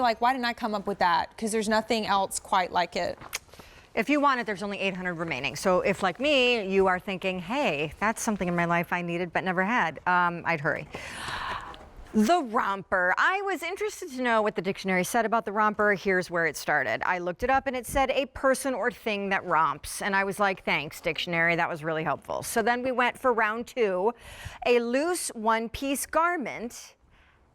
like, why didn't I come up with that? Because there's nothing else quite like it. If you want it, there's only 800 remaining. So if, like me, you are thinking, hey, that's something in my life I needed but never had, I'd hurry. The romper. I was interested to know what the dictionary said about the romper. Here's where it started. I looked it up and it said a person or thing that romps. And I was like, thanks, dictionary. That was really helpful. So then we went for round 2. A loose one-piece garment.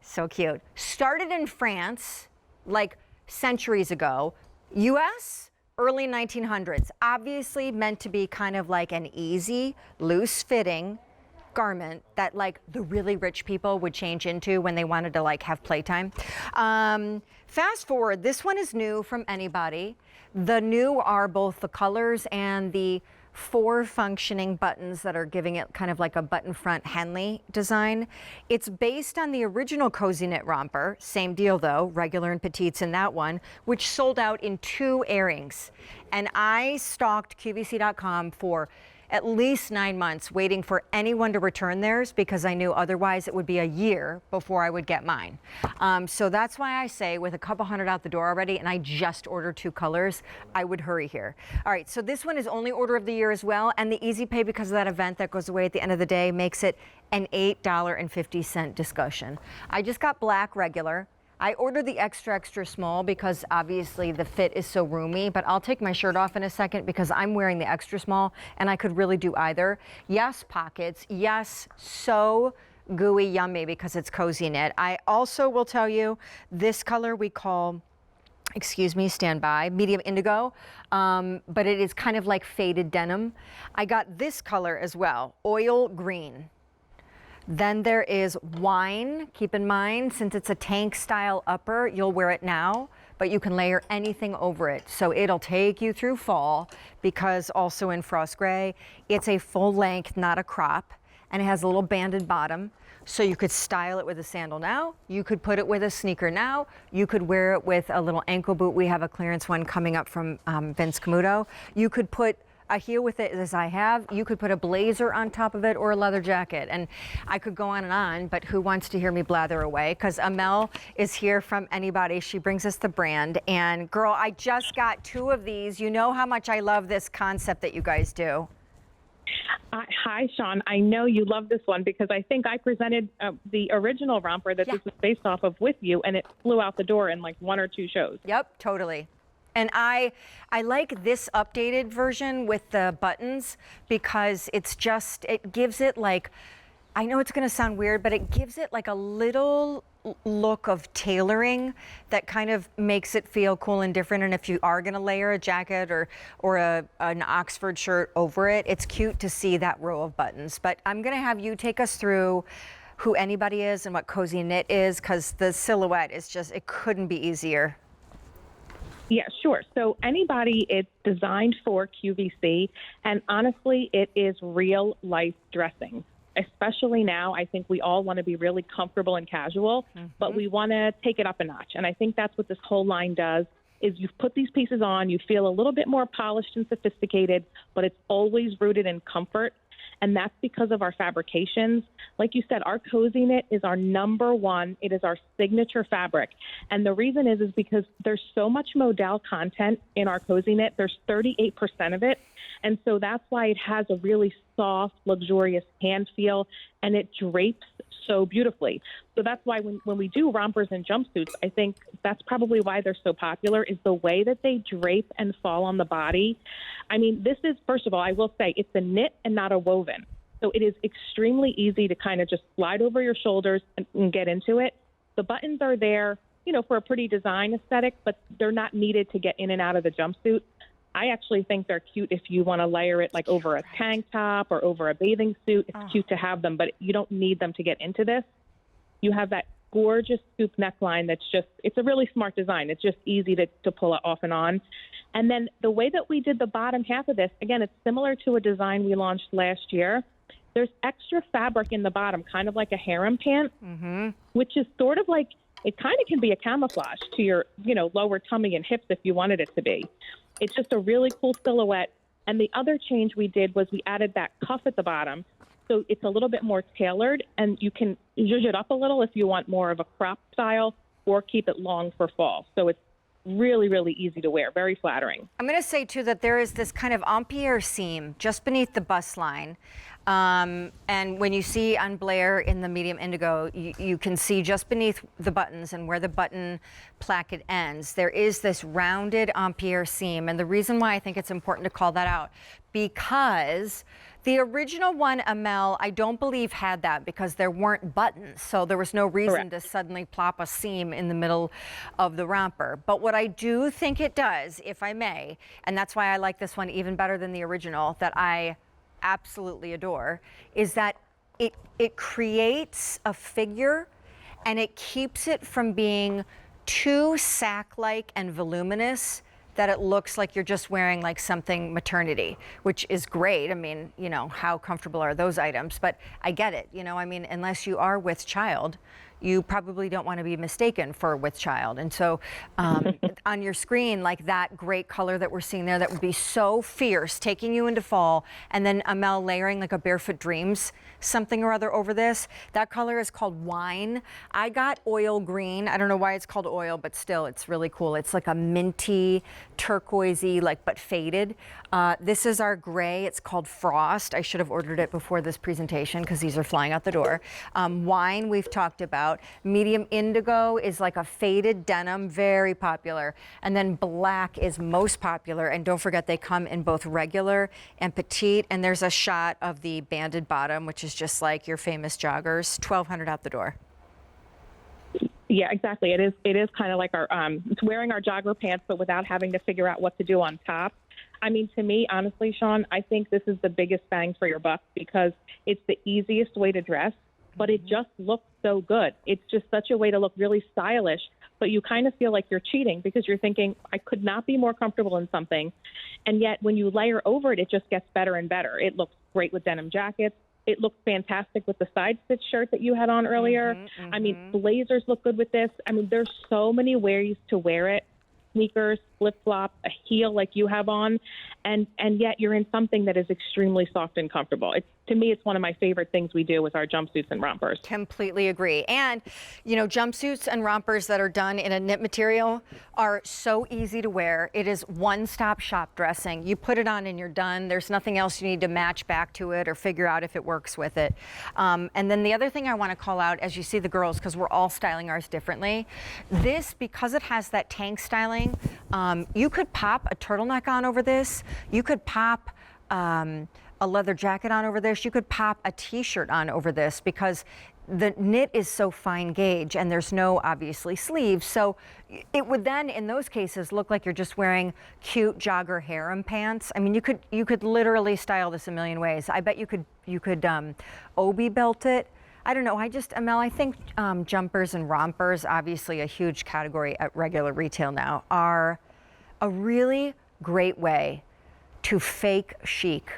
So cute. Started in France, like centuries ago. U.S., early 1900s. Obviously meant to be kind of like an easy, loose-fitting garment that like the really rich people would change into when they wanted to like have playtime. Fast forward, this one is new from AnyBody. The new are both the colors and the 4 functioning buttons that are giving it kind of like a button front Henley design. It's based on the original Cozy Knit romper, same deal though, regular and petites in that one, which sold out in 2 airings. And I stalked QVC.com for at least 9 months waiting for anyone to return theirs because I knew otherwise it would be a year before I would get mine. So that's why I say with a couple hundred out the door already and I just ordered 2 colors, I would hurry here. All right, so this one is only order of the year as well, and the easy pay because of that event that goes away at the end of the day makes it an $8.50 discussion. I just got black regular. I ordered the extra small because obviously the fit is so roomy, but I'll take my shirt off in a second because I'm wearing the extra small and I could really do either. Yes, pockets. Yes, so gooey yummy because it's Cozy Knit. I also will tell you this color we call, excuse me, stand by, medium indigo, but it is kind of like faded denim. I got this color as well, oil green. Then there is wine. Keep in mind, since it's a tank style upper, you'll wear it now, but you can layer anything over it. So it'll take you through fall because also in frost gray, it's a full length, not a crop, and it has a little banded bottom. So you could style it with a sandal now, you could put it with a sneaker now, you could wear it with a little ankle boot. We have a clearance one coming up from Vince Camuto. You could put a heel with it as I have. You could put a blazer on top of it or a leather jacket. And I could go on, but who wants to hear me blather away? Because Amel is here from AnyBody. She brings us the brand. And girl, I just got 2 of these. You know how much I love this concept that you guys do. Hi, Sean. I know you love this one because I think I presented the original romper that this was based off of with you, and it flew out the door in like 1 or 2 shows. Yep, totally. And I like this updated version with the buttons because it's just, it gives it like, I know it's gonna sound weird, but it gives it like a little look of tailoring that kind of makes it feel cool and different. And if you are gonna layer a jacket or an Oxford shirt over it, it's cute to see that row of buttons. But I'm gonna have you take us through who AnyBody is and what Cozy Knit is, because the silhouette is just, it couldn't be easier. Yeah, sure. So AnyBody, it's designed for QVC, and honestly, it is real life dressing. Especially now, I think we all want to be really comfortable and casual, but we want to take it up a notch. And I think that's what this whole line does, is you've put these pieces on, you feel a little bit more polished and sophisticated, but it's always rooted in comfort. And that's because of our fabrications. Like you said, our Cozy Knit is our #1. It is our signature fabric. And the reason is because there's so much modal content in our Cozy Knit. There's 38% of it. And so that's why it has a really soft, luxurious hand feel, and it drapes so beautifully. So that's why when we do rompers and jumpsuits, I think that's probably why they're so popular, is the way that they drape and fall on the body. I mean, this is, first of all, I will say it's a knit and not a woven. So it is extremely easy to kind of just slide over your shoulders and get into it. The buttons are there, you know, for a pretty design aesthetic, but they're not needed to get in and out of the jumpsuit. I actually think they're cute if you want to layer it like over a tank top or over a bathing suit. It's cute to have them, but you don't need them to get into this. You have that gorgeous scoop neckline that's just, it's a really smart design. It's just easy to pull it off and on. And then the way that we did the bottom half of this, again, it's similar to a design we launched last year. There's extra fabric in the bottom, kind of like a harem pant, which is sort of like, it kind of can be a camouflage to your, you know, lower tummy and hips if you wanted it to be. It's just a really cool silhouette. And the other change we did was we added that cuff at the bottom. So it's a little bit more tailored, and you can zhuzh it up a little if you want more of a crop style, or keep it long for fall. So it's really, really easy to wear, very flattering. I'm going to say, too, that there is this kind of empire seam just beneath the bust line. And when you see on Blair in the medium indigo, you can see just beneath the buttons and where the button placket ends, there is this rounded empire seam. And the reason why I think it's important to call that out, because the original one, Amel, I don't believe had that because there weren't buttons. So there was no reason to suddenly plop a seam in the middle of the romper. But what I do think it does, if I may, and that's why I like this one even better than the original, that I absolutely adore, is that it creates a figure and it keeps it from being too sack-like and voluminous that it looks like you're just wearing like something maternity, which is great. I mean, you know, how comfortable are those items? But I get it, you know, I mean, unless you are with child, you probably don't want to be mistaken for with child. And so on your screen, like that great color that we're seeing there, that would be so fierce, taking you into fall, and then Amel layering like a Barefoot Dreams something or other over this. That color is called Wine. I got oil green. I don't know why it's called oil, but still, it's really cool. It's like a minty, turquoisey, like, but faded. This is our gray. It's called Frost. I should have ordered it before this presentation because these are flying out the door. Wine, we've talked about. Medium indigo is like a faded denim, very popular. And then black is most popular. And don't forget, they come in both regular and petite. And there's a shot of the banded bottom, which is just like your famous joggers. $1,200 out the door. Yeah, exactly. It is kind of like our it's wearing our jogger pants, but without having to figure out what to do on top. I mean, to me, honestly, Sean, I think this is the biggest bang for your buck because it's the easiest way to dress, but it just looks so good. It's just such a way to look really stylish, but you kind of feel like you're cheating because you're thinking, I could not be more comfortable in something. And yet when you layer over it, it just gets better and better. It looks great with denim jackets. It looks fantastic with the side stitch shirt that you had on earlier. I mean, blazers look good with this. I mean, there's so many ways to wear it. Sneakers, flip-flop, a heel like you have on, and yet you're in something that is extremely soft and comfortable. To me, it's one of my favorite things we do with our jumpsuits and rompers. Completely agree. And, you know, jumpsuits and rompers that are done in a knit material are so easy to wear. It is one-stop shop dressing. You put it on and you're done. There's nothing else you need to match back to it or figure out if it works with it. And then the other thing I want to call out, as you see the girls, because we're all styling ours differently, this, because it has that tank styling, you could pop a turtleneck on over this. You could pop a leather jacket on over this. You could pop a t-shirt on over this because the knit is so fine gauge and there's no obviously sleeves. So it would then in those cases look like you're just wearing cute jogger harem pants. I mean, you could literally style this a million ways. I bet you could obi belt it. I don't know. Amel, I think jumpers and rompers, obviously a huge category at regular retail now, are a really great way to fake chic.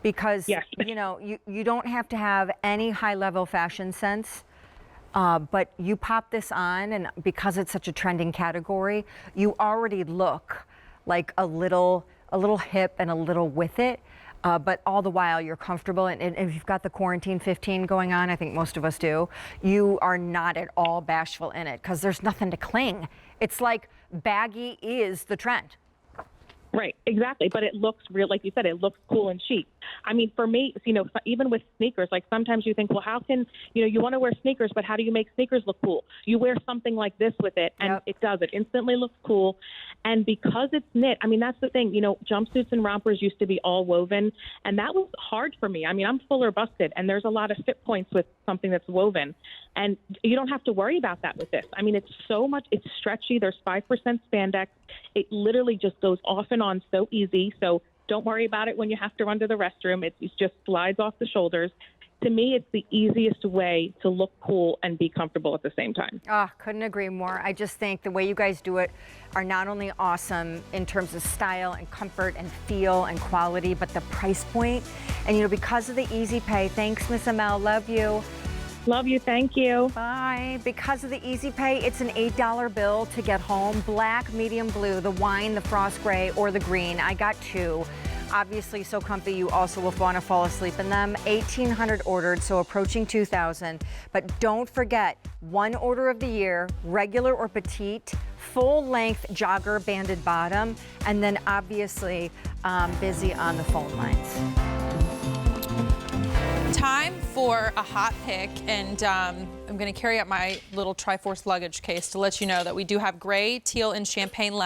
Because, you know, you don't have to have any high-level fashion sense, but you pop this on, and because it's such a trending category, you already look like a little hip and a little with it. But all the while you're comfortable, and if you've got the quarantine 15 going on, I think most of us do, you are not at all bashful in it because there's nothing to cling. It's like baggy is the trend. Right, exactly. But it looks real, like you said, it looks cool and chic. I mean, for me, you know, even with sneakers, like sometimes you think, well, how can, you know, you want to wear sneakers, but how do you make sneakers look cool? You wear something like this with it, and it does. It instantly looks cool. And because it's knit, I mean, that's the thing, you know, jumpsuits and rompers used to be all woven, and that was hard for me. I mean, I'm full or busted, and there's a lot of fit points with something that's woven. And you don't have to worry about that with this. I mean, it's so much, it's stretchy. There's 5% spandex. It literally just goes off and on so easy. So don't worry about it when you have to run to the restroom. It just slides off the shoulders. To me, it's the easiest way to look cool and be comfortable at the same time. Couldn't agree more. I just think the way you guys do it are not only awesome in terms of style and comfort and feel and quality, but the price point. And, you know, because of the easy pay, thanks, Miss Amel, love you. Love you. Thank you. Bye. Because of the easy pay, it's an $8 bill to get home. Black, medium blue, the wine, the frost gray, or the green. I got two Obviously, so comfy, you also will want to fall asleep in them. 1,800 ordered, so approaching 2,000. But don't forget, one order of the year, regular or petite, full-length jogger banded bottom, and then obviously busy on the phone lines. Time for a hot pick, and I'm going to carry up my little Triforce luggage case to let you know that we do have gray, teal, and champagne